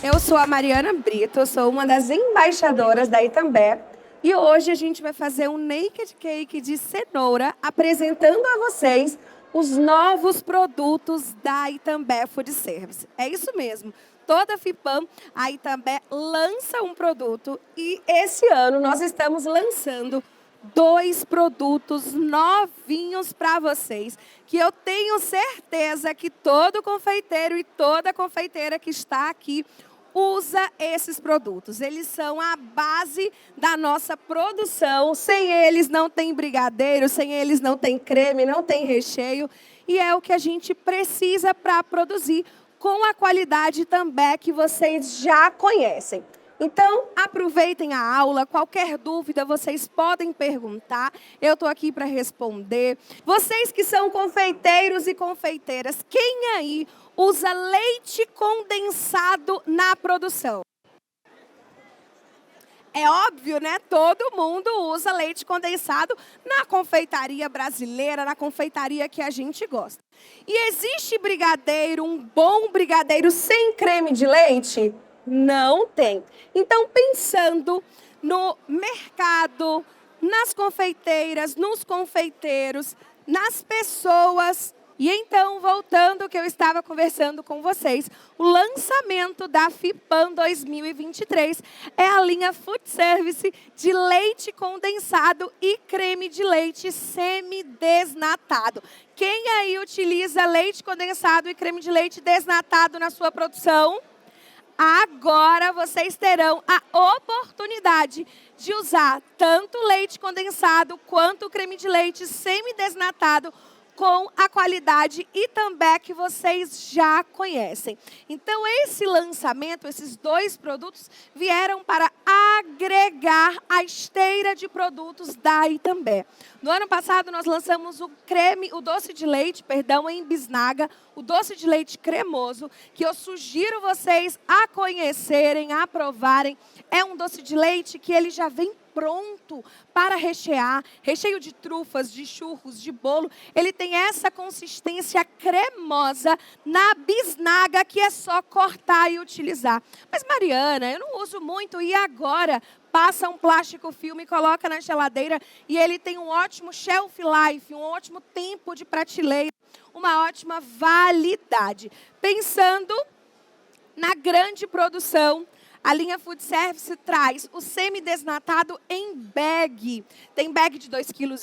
Eu sou a Mariana Brito, eu sou uma das embaixadoras da Itambé e hoje a gente vai fazer um naked cake de cenoura apresentando a vocês os novos produtos da Itambé Food Service. É isso mesmo. Toda FIPAM, a Itambé lança um produto e esse ano nós estamos lançando 2 produtos novinhos para vocês, que eu tenho certeza que todo confeiteiro e toda confeiteira que está aqui usa esses produtos. Eles são a base da nossa produção. Sem eles não tem brigadeiro, sem eles não tem creme, não tem recheio. E é o que a gente precisa para produzir com a qualidade também que vocês já conhecem. Então, aproveitem a aula, qualquer dúvida vocês podem perguntar, eu estou aqui para responder. Vocês que são confeiteiros e confeiteiras, quem aí usa leite condensado na produção? É óbvio, né? Todo mundo usa leite condensado na confeitaria brasileira, na confeitaria que a gente gosta. E existe brigadeiro, um bom brigadeiro sem creme de leite? Não tem. Então, pensando no mercado, nas confeiteiras, nos confeiteiros, nas pessoas. E então, voltando ao que eu estava conversando com vocês, o lançamento da FIPAM 2023 é a linha Food Service de leite condensado e creme de leite semi-desnatado. Quem aí utiliza leite condensado e creme de leite desnatado na sua produção? Agora vocês terão a oportunidade de usar tanto leite condensado quanto o creme de leite semi-desnatado com a qualidade e também que vocês já conhecem. Então, esse lançamento, esses 2 produtos, vieram para agregar a esteira de produtos da Itambé. No ano passado, nós lançamos o doce de leite, em bisnaga, o doce de leite cremoso, que eu sugiro vocês a conhecerem, a provarem. É um doce de leite que ele já vem pronto para rechear, recheio de trufas, de churros, de bolo. Ele tem essa consistência cremosa na bisnaga que é só cortar e utilizar. Mas Mariana, eu não uso muito e agora passa um plástico filme, coloca na geladeira e ele tem um ótimo shelf life, um ótimo tempo de prateleira, uma ótima validade. Pensando na grande produção, a linha Food Service traz o semi-desnatado em bag. Tem bag de 2,5 kg,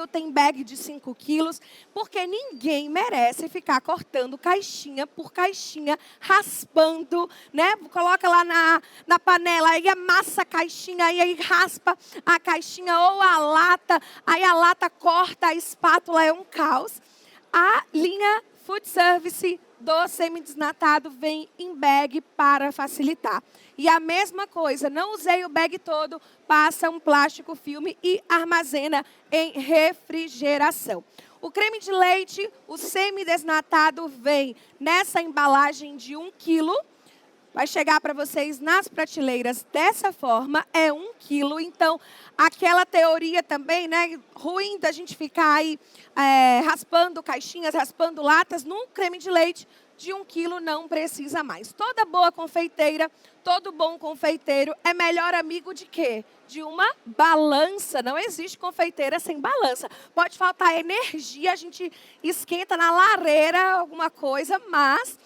tem bag de 5 kg, porque ninguém merece ficar cortando caixinha por caixinha, raspando, né? Coloca lá na panela, aí amassa a caixinha, aí raspa a caixinha ou a lata, aí a lata corta, a espátula, é um caos. A linha Food Service do semi-desnatado vem em bag para facilitar. E a mesma coisa, não usei o bag todo, passa um plástico filme e armazena em refrigeração. O creme de leite, o semi-desnatado, vem nessa embalagem de 1 kg. Vai chegar para vocês nas prateleiras dessa forma, é 1 kg. Então, aquela teoria também, né, ruim da gente ficar aí raspando caixinhas, raspando latas, num creme de leite de 1 kg não precisa mais. Toda boa confeiteira, todo bom confeiteiro é melhor amigo de quê? De uma balança. Não existe confeiteira sem balança. Pode faltar energia, a gente esquenta na lareira alguma coisa, mas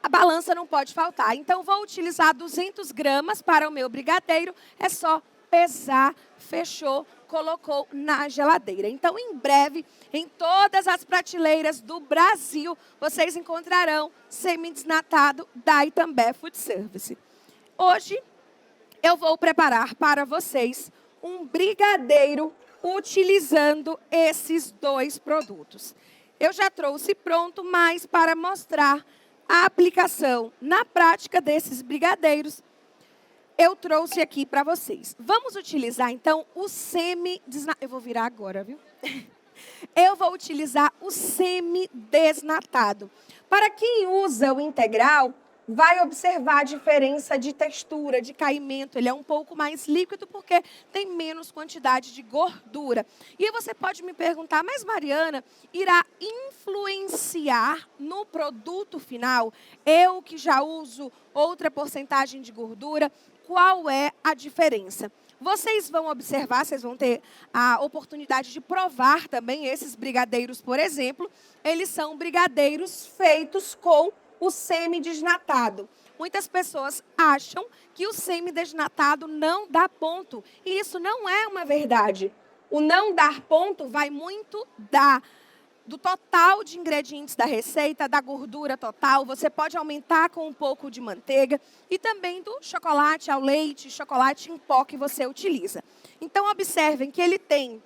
a balança não pode faltar. Então, vou utilizar 200 gramas para o meu brigadeiro. É só pesar, fechou, colocou na geladeira. Então, em breve, em todas as prateleiras do Brasil, vocês encontrarão semi-desnatado da Itambé Food Service. Hoje, eu vou preparar para vocês um brigadeiro utilizando esses 2 produtos. Eu já trouxe pronto, mas para mostrar a aplicação na prática desses brigadeiros, eu trouxe aqui para vocês. Vamos utilizar, então, o semi-desnatado. Eu vou virar agora, viu? Eu vou utilizar o semi-desnatado. Para quem usa o integral, vai observar a diferença de textura, de caimento. Ele é um pouco mais líquido porque tem menos quantidade de gordura. E aí você pode me perguntar, mas Mariana, irá influenciar no produto final? Eu que já uso outra porcentagem de gordura, qual é a diferença? Vocês vão observar, vocês vão ter a oportunidade de provar também esses brigadeiros, por exemplo. Eles são brigadeiros feitos com o semidesnatado. Muitas pessoas acham que o semidesnatado não dá ponto. E isso não é uma verdade. O não dar ponto vai muito do total de ingredientes da receita, da gordura total. Você pode aumentar com um pouco de manteiga e também do chocolate ao leite, chocolate em pó que você utiliza. Então, observem que ele tem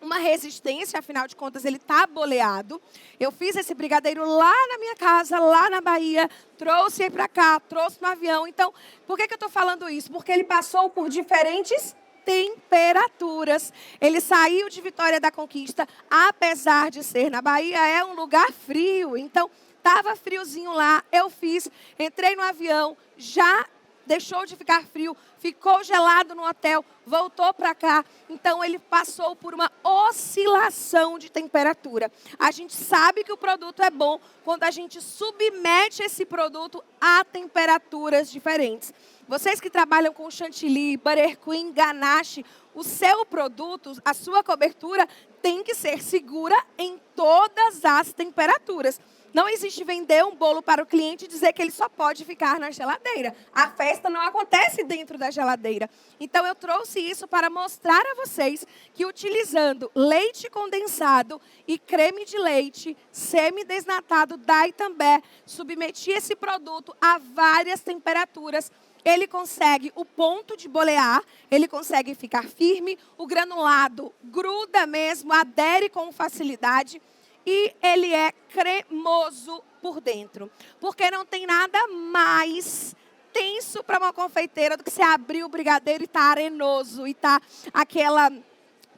uma resistência, afinal de contas, ele está boleado. Eu fiz esse brigadeiro lá na minha casa, lá na Bahia, trouxe ele para cá, trouxe no avião. Então, por que eu estou falando isso? Porque ele passou por diferentes temperaturas. Ele saiu de Vitória da Conquista, apesar de ser na Bahia, é um lugar frio. Então, estava friozinho lá, eu fiz, entrei no avião, já deixou de ficar frio, ficou gelado no hotel, voltou para cá. Então, ele passou por uma oscilação de temperatura. A gente sabe que o produto é bom quando a gente submete esse produto a temperaturas diferentes. Vocês que trabalham com chantilly, buttercream, ganache, o seu produto, a sua cobertura tem que ser segura em todas as temperaturas. Não existe vender um bolo para o cliente e dizer que ele só pode ficar na geladeira. A festa não acontece dentro da geladeira. Então, eu trouxe isso para mostrar a vocês que utilizando leite condensado e creme de leite semidesnatado da Itambé, submeti esse produto a várias temperaturas. Ele consegue o ponto de bolear, ele consegue ficar firme, o granulado gruda mesmo, adere com facilidade. E ele é cremoso por dentro. Porque não tem nada mais tenso para uma confeiteira do que você abrir o brigadeiro e tá arenoso. E tá aquela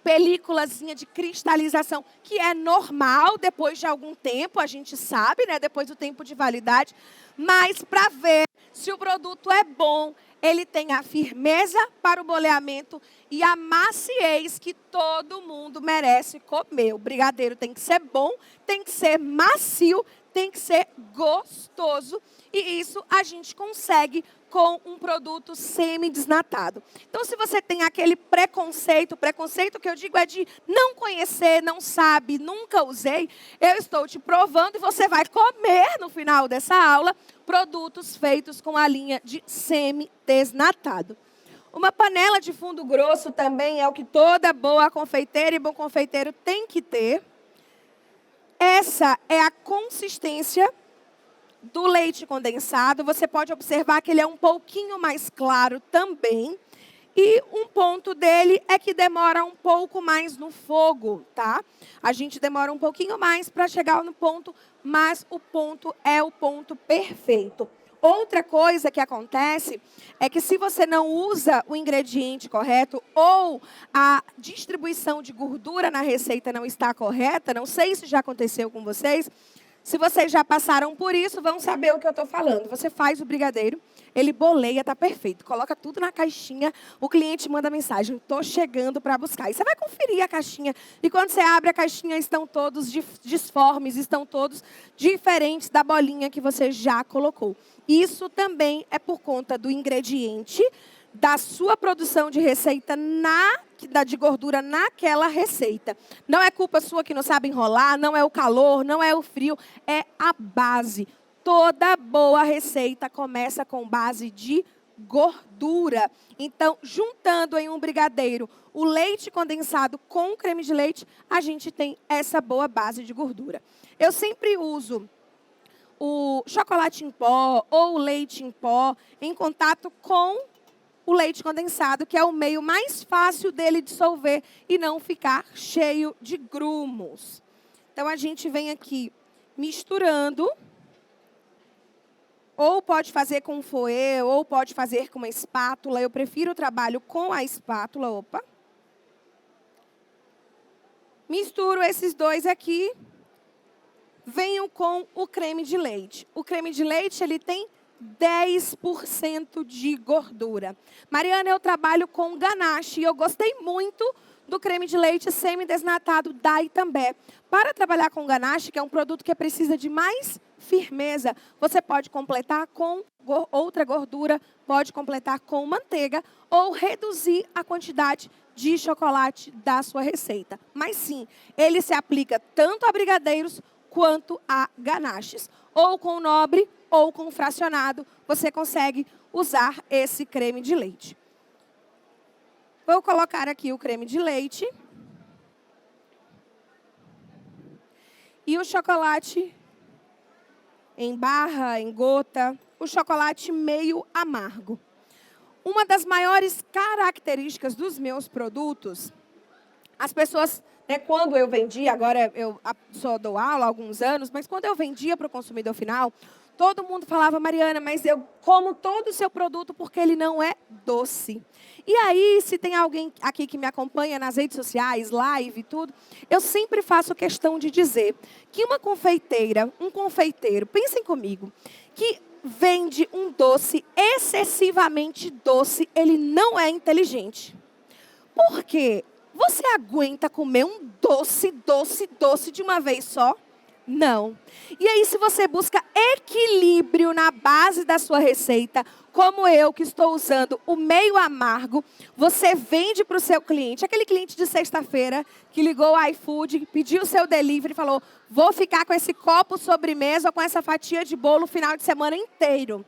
películazinha de cristalização, que é normal depois de algum tempo, a gente sabe, né? Depois do tempo de validade. Mas para ver se o produto é bom, ele tem a firmeza para o boleamento e a maciez que todo mundo merece comer. O brigadeiro tem que ser bom, tem que ser macio, tem que ser gostoso. E isso a gente consegue com um produto semidesnatado. Então, se você tem aquele preconceito que eu digo é de não conhecer, não sabe, nunca usei, eu estou te provando e você vai comer no final dessa aula produtos feitos com a linha de semidesnatado. Uma panela de fundo grosso também é o que toda boa confeiteira e bom confeiteiro tem que ter. Essa é a consistência do leite condensado. Você pode observar que ele é um pouquinho mais claro também. E um ponto dele é que demora um pouco mais no fogo, tá? A gente demora um pouquinho mais para chegar no ponto, mas o ponto é o ponto perfeito. Outra coisa que acontece é que se você não usa o ingrediente correto ou a distribuição de gordura na receita não está correta, não sei se já aconteceu com vocês, se vocês já passaram por isso, vão saber o que eu estou falando. Você faz o brigadeiro, ele boleia, está perfeito. Coloca tudo na caixinha, o cliente manda mensagem, estou chegando para buscar. E você vai conferir a caixinha. E quando você abre a caixinha, estão todos disformes, estão todos diferentes da bolinha que você já colocou. Isso também é por conta do ingrediente, da sua produção de receita de gordura naquela receita. Não é culpa sua que não sabe enrolar, não é o calor, não é o frio, é a base. Toda boa receita começa com base de gordura. Então, juntando em um brigadeiro o leite condensado com o creme de leite, a gente tem essa boa base de gordura. Eu sempre uso o chocolate em pó ou o leite em pó em contato com o leite condensado, que é o meio mais fácil dele dissolver e não ficar cheio de grumos. Então, a gente vem aqui misturando. Ou pode fazer com fouet, ou pode fazer com uma espátula. Eu prefiro o trabalho com a espátula. Opa. Misturo esses dois aqui. Venho com o creme de leite. O creme de leite, ele tem 10% de gordura. Mariana, eu trabalho com ganache e eu gostei muito do creme de leite semi-desnatado da Itambé. Para trabalhar com ganache, que é um produto que precisa de mais firmeza, você pode completar com outra gordura, pode completar com manteiga ou reduzir a quantidade de chocolate da sua receita. Mas sim, ele se aplica tanto a brigadeiros quanto a ganaches. Ou com nobre ou com fracionado, você consegue usar esse creme de leite. Vou colocar aqui o creme de leite. E o chocolate em barra, em gota, o chocolate meio amargo. Uma das maiores características dos meus produtos, as pessoas, quando eu vendia, agora eu só dou aula há alguns anos, mas quando eu vendia para o consumidor final, todo mundo falava, Mariana, mas eu como todo o seu produto porque ele não é doce. E aí, se tem alguém aqui que me acompanha nas redes sociais, live e tudo, eu sempre faço questão de dizer que uma confeiteira, um confeiteiro, pensem comigo, que vende um doce excessivamente doce, ele não é inteligente. Por quê? Você aguenta comer um doce, doce, doce de uma vez só? Não. E aí, se você busca equilíbrio na base da sua receita, como eu que estou usando o meio amargo, você vende para o seu cliente, aquele cliente de sexta-feira que ligou o iFood, pediu o seu delivery e falou, vou ficar com esse copo sobremesa ou com essa fatia de bolo o final de semana inteiro.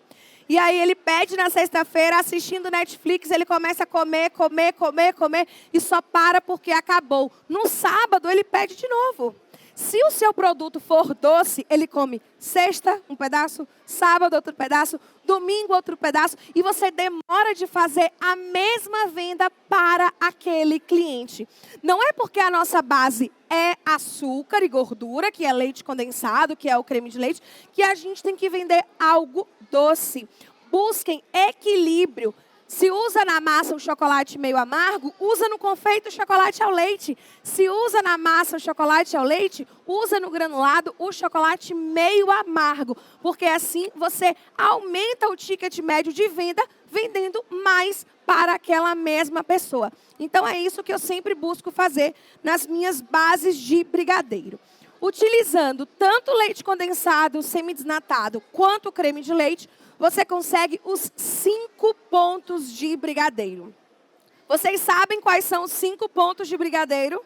E aí ele pede na sexta-feira, assistindo Netflix, ele começa a comer, comer, comer, comer e só para porque acabou. No sábado ele pede de novo. Se o seu produto for doce, ele come sexta, um pedaço, sábado, outro pedaço, domingo, outro pedaço, e você demora de fazer a mesma venda para aquele cliente. Não é porque a nossa base é açúcar e gordura, que é leite condensado, que é o creme de leite, que a gente tem que vender algo doce. Busquem equilíbrio. Se usa na massa um chocolate meio amargo, usa no confeito o chocolate ao leite. Se usa na massa o chocolate ao leite, usa no granulado o chocolate meio amargo. Porque assim você aumenta o ticket médio de venda, vendendo mais para aquela mesma pessoa. Então é isso que eu sempre busco fazer nas minhas bases de brigadeiro. Utilizando tanto leite condensado, semidesnatado, quanto o creme de leite, você consegue os 5 pontos de brigadeiro. Vocês sabem quais são os 5 pontos de brigadeiro?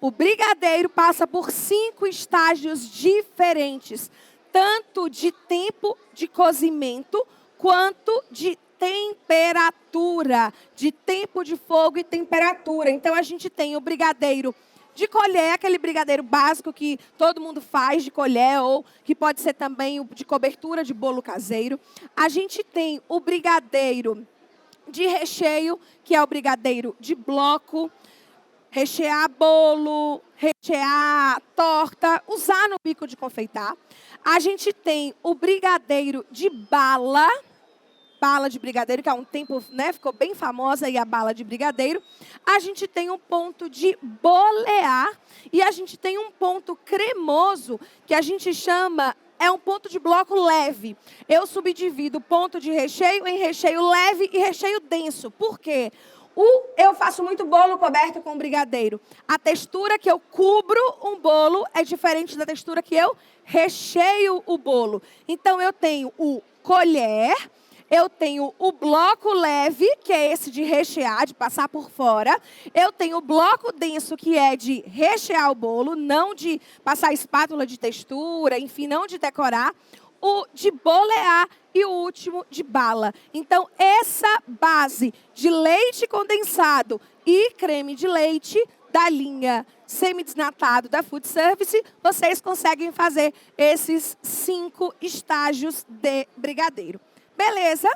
O brigadeiro passa por 5 estágios diferentes, tanto de tempo de cozimento, quanto de temperatura, de tempo de fogo e temperatura. Então, a gente tem o brigadeiro de colher, aquele brigadeiro básico que todo mundo faz de colher, ou que pode ser também o de cobertura de bolo caseiro. A gente tem o brigadeiro de recheio, que é o brigadeiro de bloco, rechear bolo, rechear torta, usar no bico de confeitar. A gente tem o brigadeiro de bala de brigadeiro, que há um tempo ficou bem famosa aí a bala de brigadeiro. A gente tem um ponto de bolear e a gente tem um ponto cremoso que a gente chama, é um ponto de bloco leve. Eu subdivido ponto de recheio em recheio leve e recheio denso. Por quê? Eu faço muito bolo coberto com brigadeiro. A textura que eu cubro um bolo é diferente da textura que eu recheio o bolo. Então, eu tenho o colher, eu tenho o bloco leve, que é esse de rechear, de passar por fora. Eu tenho o bloco denso, que é de rechear o bolo, não de passar espátula de textura, enfim, não de decorar. O de bolear e o último de bala. Então, essa base de leite condensado e creme de leite da linha semidesnatado da Food Service, vocês conseguem fazer esses 5 estágios de brigadeiro. Beleza?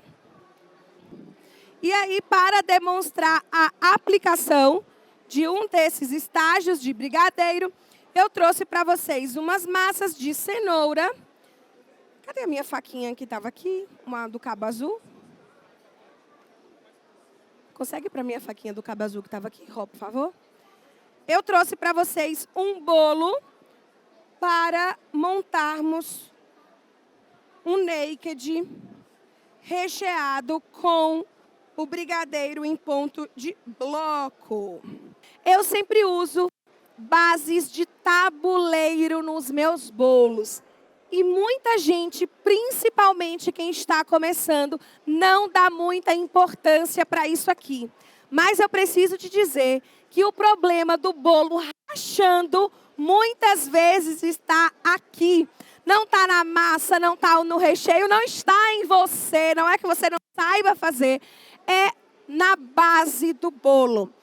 E aí, para demonstrar a aplicação de um desses estágios de brigadeiro, eu trouxe para vocês umas massas de cenoura. Cadê a minha faquinha que estava aqui? Uma do cabo azul. Consegue para mim a faquinha do cabo azul que estava aqui, Rô, por favor? Eu trouxe para vocês um bolo para montarmos um naked recheado com o brigadeiro em ponto de bloco. Eu sempre uso bases de tabuleiro nos meus bolos. E muita gente, principalmente quem está começando, não dá muita importância para isso aqui. Mas eu preciso te dizer que o problema do bolo rachando muitas vezes está aqui. Não está na massa, não está no recheio, não está em você. Não é que você não saiba fazer, é na base do bolo.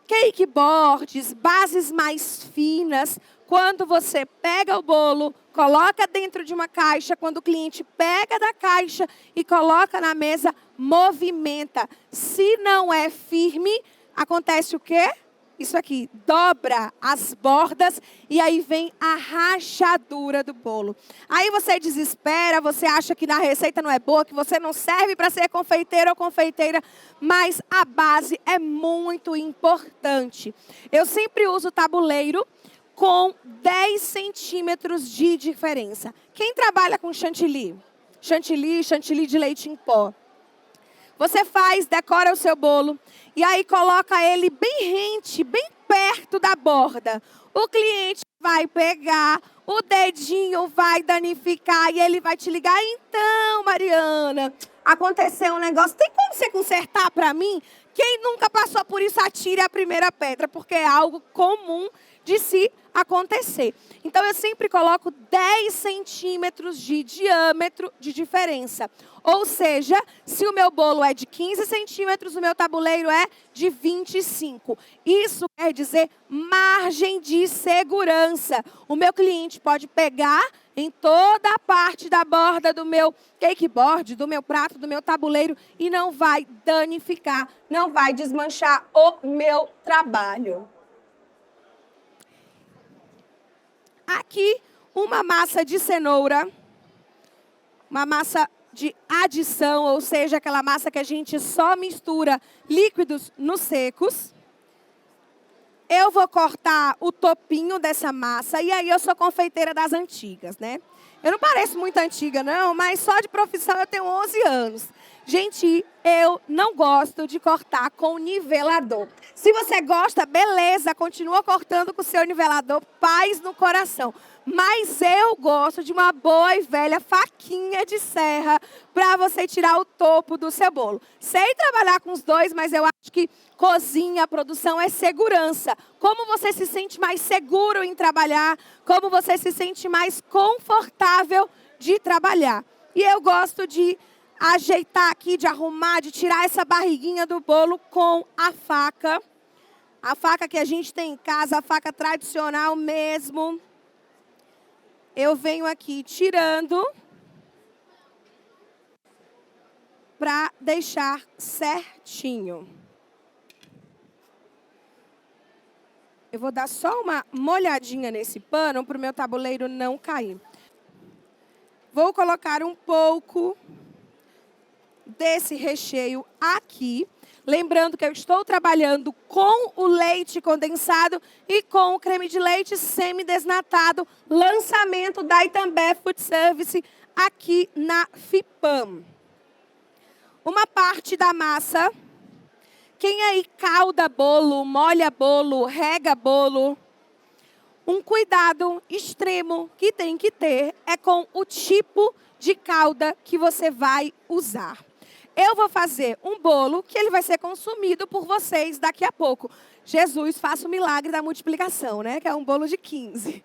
Cake boards, bases mais finas, quando você pega o bolo, coloca dentro de uma caixa, quando o cliente pega da caixa e coloca na mesa, movimenta. Se não é firme, acontece o quê? Isso aqui, dobra as bordas e aí vem a rachadura do bolo. Aí você desespera, você acha que a receita não é boa, que você não serve para ser confeiteiro ou confeiteira, mas a base é muito importante. Eu sempre uso tabuleiro com 10 centímetros de diferença. Quem trabalha com chantilly? Chantilly de leite em pó. Você faz, decora o seu bolo e aí coloca ele bem rente, bem perto da borda. O cliente vai pegar, o dedinho vai danificar e ele vai te ligar. Então, Mariana, aconteceu um negócio. Tem como você consertar para mim? Quem nunca passou por isso, atire a primeira pedra, porque é algo comum de se acontecer. Então, eu sempre coloco 10 centímetros de diâmetro de diferença. Ou seja, se o meu bolo é de 15 centímetros, o meu tabuleiro é de 25. Isso quer dizer margem de segurança. O meu cliente pode pegar em toda a parte da borda do meu cake board, do meu prato, do meu tabuleiro e não vai danificar, não vai desmanchar o meu trabalho. Aqui, uma massa de cenoura, uma massa de adição, ou seja, aquela massa que a gente só mistura líquidos nos secos. Eu vou cortar o topinho dessa massa, e aí eu sou confeiteira das antigas, né? Eu não pareço muito antiga, não, mas só de profissão eu tenho 11 anos. Gente, eu não gosto de cortar com nivelador. Se você gosta, beleza, continua cortando com o seu nivelador, paz no coração. Mas eu gosto de uma boa e velha faquinha de serra para você tirar o topo do seu bolo. Sei trabalhar com os dois, mas eu acho que cozinha, produção é segurança. Como você se sente mais seguro em trabalhar, como você se sente mais confortável de trabalhar. E eu gosto de ajeitar aqui, de arrumar, de tirar essa barriguinha do bolo com a faca. A faca que a gente tem em casa, a faca tradicional mesmo. Eu venho aqui tirando para deixar certinho. Eu vou dar só uma molhadinha nesse pano para o meu tabuleiro não cair. Vou colocar um pouco desse recheio aqui. Lembrando que eu estou trabalhando com o leite condensado e com o creme de leite semidesnatado, lançamento da Itambé Food Service aqui na FIPAM. Uma parte da massa, quem aí calda bolo, molha bolo, rega bolo, um cuidado extremo que tem que ter é com o tipo de calda que você vai usar. Eu vou fazer um bolo que ele vai ser consumido por vocês daqui a pouco. Jesus, faça o milagre da multiplicação, né? Que é um bolo de 15.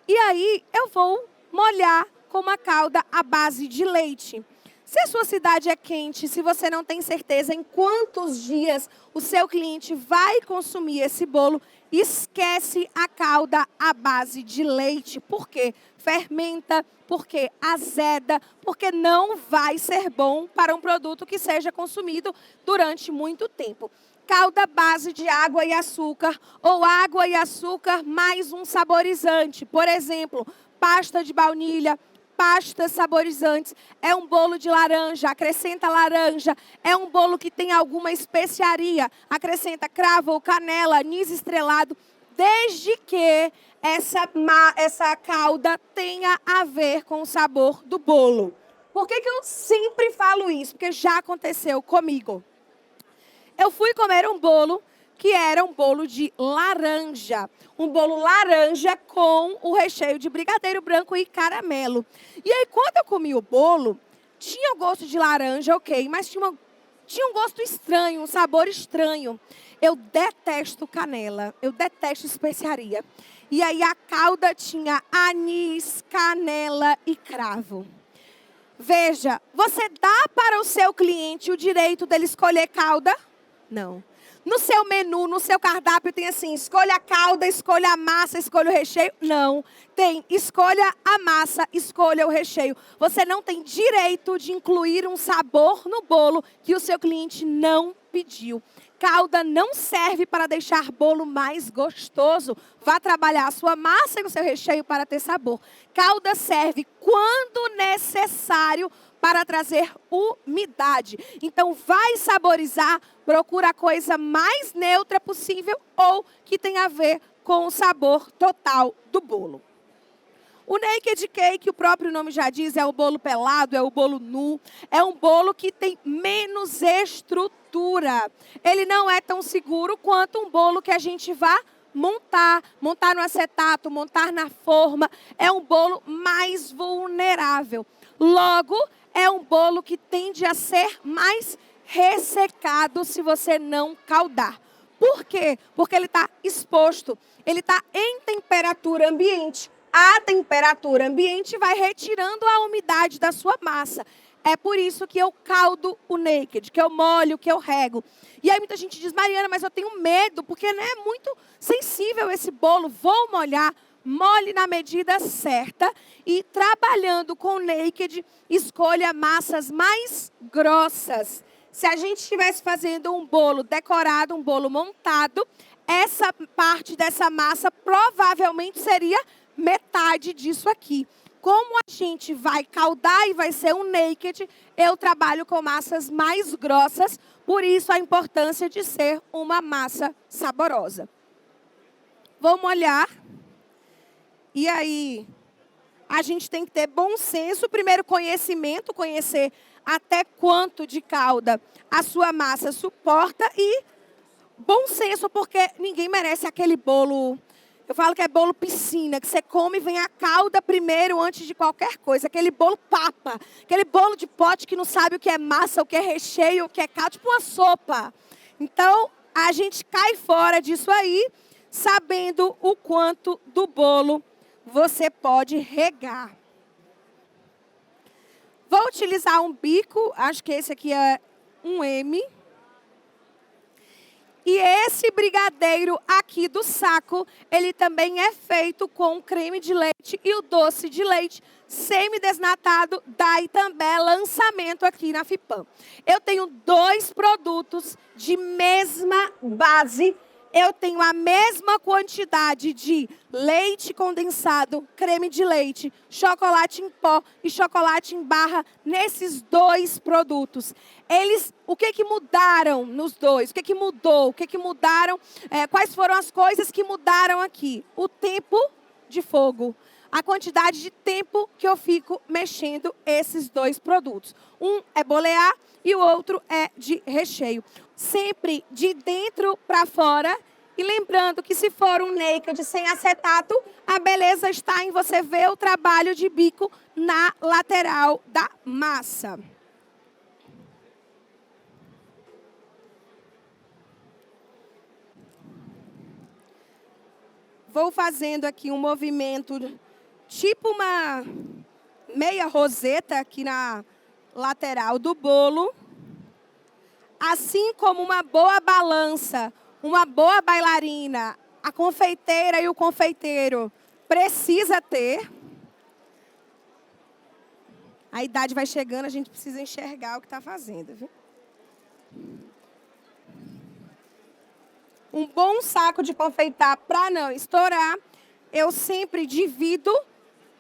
E aí, eu vou molhar com uma calda à base de leite. Se a sua cidade é quente, se você não tem certeza em quantos dias o seu cliente vai consumir esse bolo, esquece a calda à base de leite. Por quê? Fermenta, porque azeda, porque não vai ser bom para um produto que seja consumido durante muito tempo. Calda base de água e açúcar, ou água e açúcar mais um saborizante. Por exemplo, pasta de baunilha, pastas saborizantes. É um bolo de laranja, acrescenta laranja. É um bolo que tem alguma especiaria, acrescenta cravo ou canela, anis estrelado, desde que essa calda tenha a ver com o sabor do bolo. Por que eu sempre falo isso? Porque já aconteceu comigo. Eu fui comer um bolo que era um bolo de laranja. Um bolo laranja com o recheio de brigadeiro branco e caramelo. E aí, quando eu comi o bolo, tinha o gosto de laranja, ok, mas tinha um gosto estranho, um sabor estranho. Eu detesto canela, eu detesto especiaria. E aí, a calda tinha anis, canela e cravo. Veja, você dá para o seu cliente o direito dele escolher calda? Não. No seu menu, no seu cardápio tem assim, escolha a calda, escolha a massa, escolha o recheio? Não. Tem, escolha a massa, escolha o recheio. Você não tem direito de incluir um sabor no bolo que o seu cliente não pediu. Calda não serve para deixar bolo mais gostoso. Vá trabalhar a sua massa e o seu recheio para ter sabor. Calda serve quando necessário para trazer umidade. Então, vai saborizar, procura a coisa mais neutra possível ou que tenha a ver com o sabor total do bolo. O naked cake, o próprio nome já diz, é o bolo pelado, é o bolo nu. É um bolo que tem menos estrutura. Ele não é tão seguro quanto um bolo que a gente vá montar no acetato, montar na forma. É um bolo mais vulnerável. Logo, é um bolo que tende a ser mais ressecado se você não caldar. Por quê? Porque ele está exposto, ele está em temperatura ambiente. A temperatura ambiente vai retirando a umidade da sua massa. É por isso que eu caldo o naked, que eu molho, que eu rego. E aí muita gente diz, Mariana, mas eu tenho medo, porque não é muito sensível esse bolo. Vou molhar, molhe na medida certa. E trabalhando com o naked, escolha massas mais grossas. Se a gente estivesse fazendo um bolo decorado, um bolo montado, essa parte dessa massa provavelmente seria metade disso aqui. Como a gente vai caldar e vai ser um naked, eu trabalho com massas mais grossas, por isso a importância de ser uma massa saborosa. Vamos olhar. E aí, a gente tem que ter bom senso, primeiro conhecimento, conhecer até quanto de calda a sua massa suporta e bom senso, porque ninguém merece aquele bolo. Eu falo que é bolo piscina, que você come e vem a calda primeiro antes de qualquer coisa. Aquele bolo papa, aquele bolo de pote que não sabe o que é massa, o que é recheio, o que é caldo, tipo uma sopa. Então, a gente cai fora disso aí, sabendo o quanto do bolo você pode regar. Vou utilizar um bico, acho que esse aqui é um M. E esse brigadeiro aqui do saco, ele também é feito com creme de leite e o doce de leite semidesnatado da Itambé, lançamento aqui na FIPAM. Eu tenho 2 produtos de mesma base. Eu tenho a mesma quantidade de leite condensado, creme de leite, chocolate em pó e chocolate em barra nesses 2 produtos. O que mudaram nos 2? O que mudou? O que mudaram? Quais foram as coisas que mudaram aqui? O tempo de fogo. A quantidade de tempo que eu fico mexendo esses 2 produtos. Um é bolear e o outro é de recheio. Sempre de dentro para fora. E lembrando que se for um naked sem acetato, a beleza está em você ver o trabalho de bico na lateral da massa. Vou fazendo aqui um movimento, tipo uma meia roseta aqui na lateral do bolo. Assim como uma boa balança, uma boa bailarina, a confeiteira e o confeiteiro precisa ter. A idade vai chegando, a gente precisa enxergar o que está fazendo, viu? Um bom saco de confeitar para não estourar, eu sempre divido,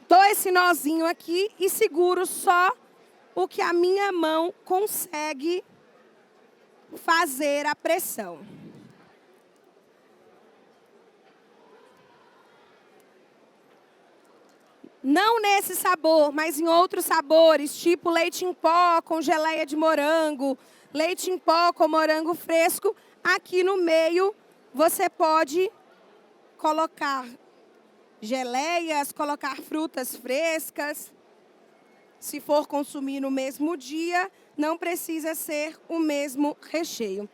dou esse nozinho aqui e seguro só o que a minha mão consegue fazer a pressão. Não nesse sabor, mas em outros sabores, tipo leite em pó com geleia de morango, leite em pó com morango fresco. Aqui no meio você pode colocar geleias, colocar frutas frescas. Se for consumir no mesmo dia, não precisa ser o mesmo recheio.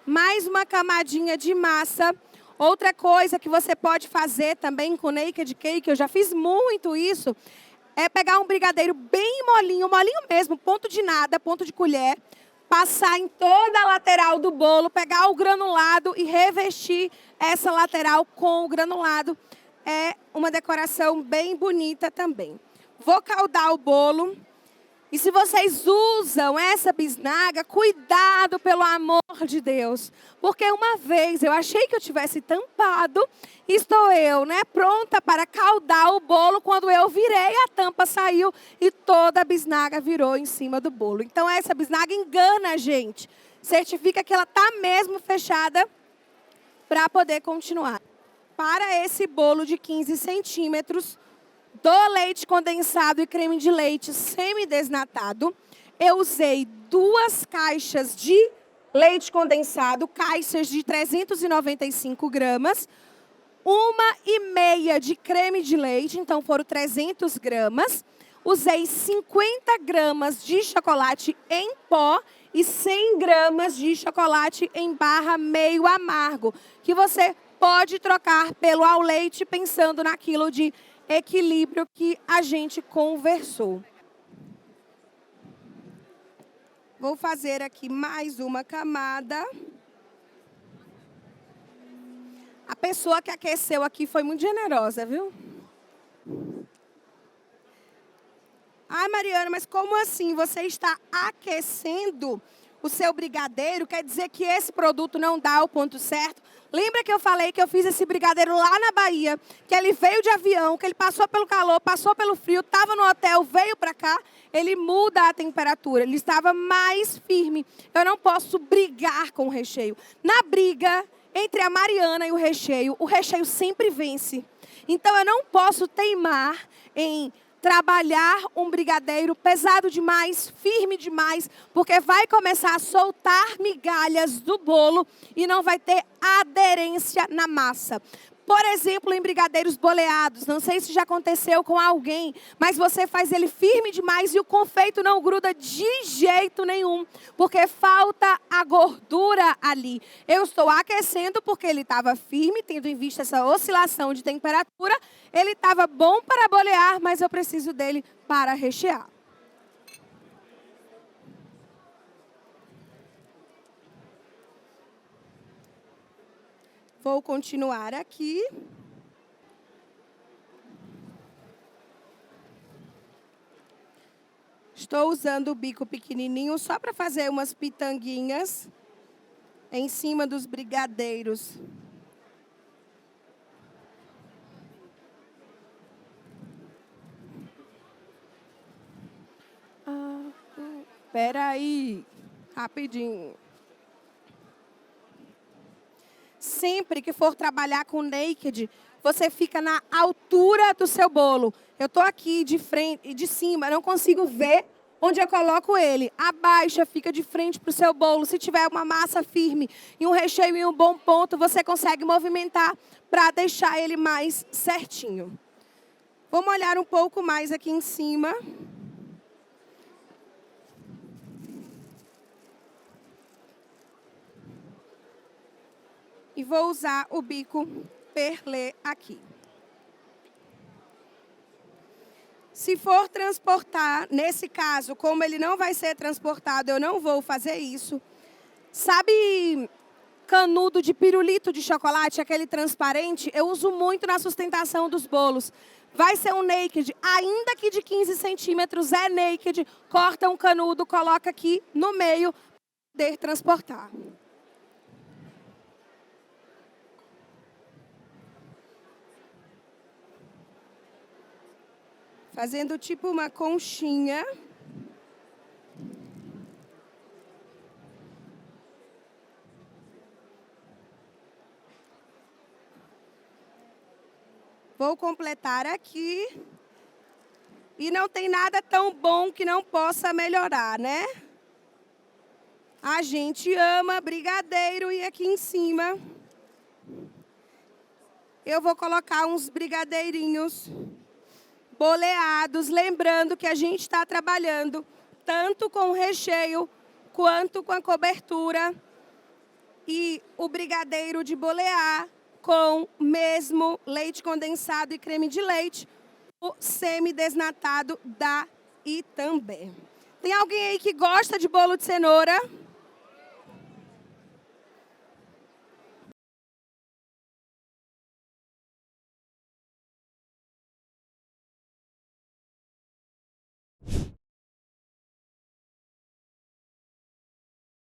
Mais uma camadinha de massa. Outra coisa que você pode fazer também com naked cake, eu já fiz muito isso, é pegar um brigadeiro bem molinho, molinho mesmo, ponto de nada, ponto de colher, passar em toda a lateral do bolo, pegar o granulado e revestir essa lateral com o granulado. É uma decoração bem bonita também. Vou caldar o bolo. E se vocês usam essa bisnaga, cuidado, pelo amor de Deus. Porque uma vez eu achei que eu tivesse tampado, estou eu, pronta para caldar o bolo. Quando eu virei, a tampa saiu e toda a bisnaga virou em cima do bolo. Então essa bisnaga engana a gente. Certifica que ela está mesmo fechada para poder continuar. Para esse bolo de 15 centímetros, do leite condensado e creme de leite semidesnatado, eu usei 2 caixas de leite condensado, caixas de 395 gramas, 1,5 de creme de leite, então foram 300 gramas. Usei 50 gramas de chocolate em pó e 100 gramas de chocolate em barra meio amargo, que você pode trocar pelo ao leite, pensando naquilo de equilíbrio que a gente conversou. Vou fazer aqui mais uma camada. A pessoa que aqueceu aqui foi muito generosa, viu? Ai, Mariana, mas como assim? Você está aquecendo o seu brigadeiro? Quer dizer que esse produto não dá o ponto certo? Lembra que eu falei que eu fiz esse brigadeiro lá na Bahia, que ele veio de avião, que ele passou pelo calor, passou pelo frio, estava no hotel, veio para cá, ele muda a temperatura, ele estava mais firme. Eu não posso brigar com o recheio. Na briga entre a Mariana e o recheio sempre vence. Então eu não posso teimar em trabalhar um brigadeiro pesado demais, firme demais, porque vai começar a soltar migalhas do bolo e não vai ter aderência na massa. Por exemplo, em brigadeiros boleados, não sei se já aconteceu com alguém, mas você faz ele firme demais e o confeito não gruda de jeito nenhum, porque falta a gordura ali. Eu estou aquecendo porque ele estava firme, tendo em vista essa oscilação de temperatura. Ele estava bom para bolear, mas eu preciso dele para rechear. Vou continuar aqui. Estou usando o bico pequenininho só para fazer umas pitanguinhas em cima dos brigadeiros. Espera aí, rapidinho. Sempre que for trabalhar com naked, você fica na altura do seu bolo. Eu estou aqui de frente e de cima, não consigo ver onde eu coloco ele. Abaixa, fica de frente para o seu bolo. Se tiver uma massa firme e um recheio em um bom ponto, você consegue movimentar para deixar ele mais certinho. Vou molhar um pouco mais aqui em cima. E vou usar o bico perlé aqui. Se for transportar, nesse caso, como ele não vai ser transportado, eu não vou fazer isso. Sabe canudo de pirulito de chocolate, aquele transparente? Eu uso muito na sustentação dos bolos. Vai ser um naked, ainda que de 15 centímetros, é naked. Corta um canudo, coloca aqui no meio, para poder transportar. Fazendo tipo uma conchinha. Vou completar aqui. E não tem nada tão bom que não possa melhorar, né? A gente ama brigadeiro e aqui em cima eu vou colocar uns brigadeirinhos boleados, lembrando que a gente está trabalhando tanto com o recheio quanto com a cobertura. E o brigadeiro de bolear com mesmo leite condensado e creme de leite, o semi-desnatado da Itambé. Tem alguém aí que gosta de bolo de cenoura?